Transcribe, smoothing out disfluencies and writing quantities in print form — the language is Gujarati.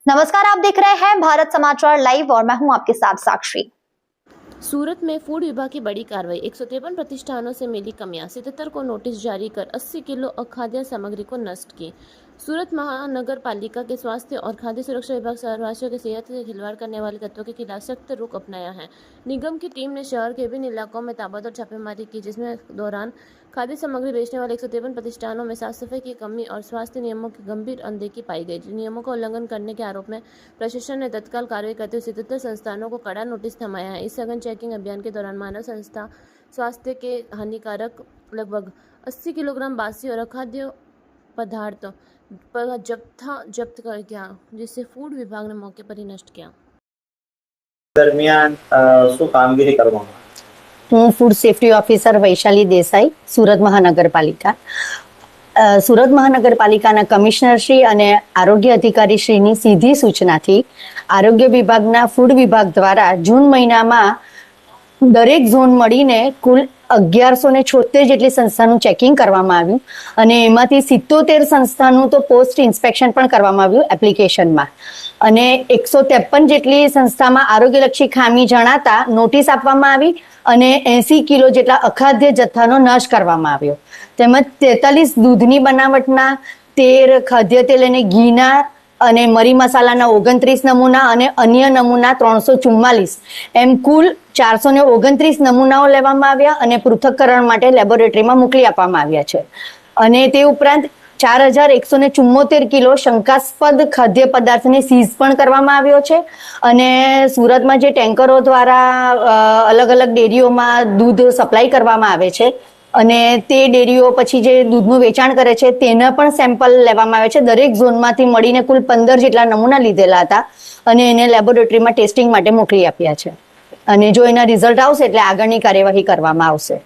नमस्कार, आप देख रहे हैं भारत समाचार लाइव और मैं हूं आपके साथ साक्षी। सूरत में फूड विभाग की बड़ी कार्रवाई। 153 प्रतिष्ठानों से मिली कमियां। 77 को नोटिस जारी कर 80 किलो अखाद्य सामग्री को नष्ट की। सूरत महानगर पालिका के स्वास्थ्य और खाद्य सुरक्षा विभाग शहरवासियों की सेहत से खिलवाड़ करने वाले तत्वों के खिलाफ सख्त रुख अपनाया है। निगम की टीम ने शहर के विभिन्न इलाकों में ताबड़तोड़ छापेमारी की, जिसमें दौरान खाद्य सामग्री बेचने वाले 153 प्रतिष्ठानों में साफ सफाई की कमी और स्वास्थ्य नियमों की गंभीर अनदेखी पाई गई। नियमों का उल्लंघन करने के आरोप में प्रशासन ने तत्काल कार्रवाई करते हुए 77 संस्थानों को कड़ा नोटिस थमाया है। इस सघन चेकिंग अभियान के दौरान मानव संस्था स्वास्थ्य के हानिकारक लगभग 80 किलोग्राम बासी और अखाद्य पदार्थ पर जब्ता जब्त कर गया, जिसे फूड विभाग ने मौके पर ही नष्ट किया। दरमियान શું કામગીરી કરવામાં? હું food safety officer Vaishali Desai, Surat મહાનગરપાલિકા. સુરત મહાનગરપાલિકાના કમિશનર શ્રી અને આરોગ્ય અધિકારી શ્રીની સીધી સૂચનાથી આરોગ્ય વિભાગના ફૂડ વિભાગ દ્વારા જૂન મહિનામાં દરેક ઝોન મળીને કુલ 1176 જેટલી સંસ્થાનું ચેકિંગ કરવામાં આવ્યું અને એમાંથી 77 સંસ્થાનું તો પોસ્ટ ઇન્સ્પેક્શન પણ કરવામાં આવ્યું એપ્લિકેશનમાં અને 153 જેટલી સંસ્થામાં આરોગ્યલક્ષી ખામી જણાતા નોટિસ આપવામાં આવી અને 80 કિલો જેટલા અખાદ્ય જથ્થાનો નાશ કરવામાં આવ્યો. તેમજ 43 દૂધની બનાવટના 13 ખાદ્ય તેલ અને ઘીના અને મરી મસાલાના 29 નમૂના અને અન્ય નમૂના 344 એમ કુલ 429 નમૂનાઓ લેવામાં આવ્યા અને પૃથક્કરણ માટે લેબોરેટરીમાં મોકલી આપવામાં આવ્યા છે. અને તે ઉપરાંત 4174 કિલો શંકાસ્પદ ખાદ્ય પદાર્થને સીઝ પણ કરવામાં આવ્યો છે અને સુરતમાં જે ટેન્કરો દ્વારા અલગ અલગ ડેરીઓમાં દૂધ સપ્લાય કરવામાં આવે છે અને તે ડેરીઓ પછી જે દૂધનું વેચાણ કરે છે તેના પણ સેમ્પલ લેવામાં આવે છે. દરેક ઝોનમાંથી મળીને કુલ 15 જેટલા નમૂના લીધેલા હતા અને એને લેબોરેટરીમાં ટેસ્ટિંગ માટે મોકલી આપ્યા છે અને જો એના રિઝલ્ટ આવશે એટલે આગળની કાર્યવાહી કરવામાં આવશે.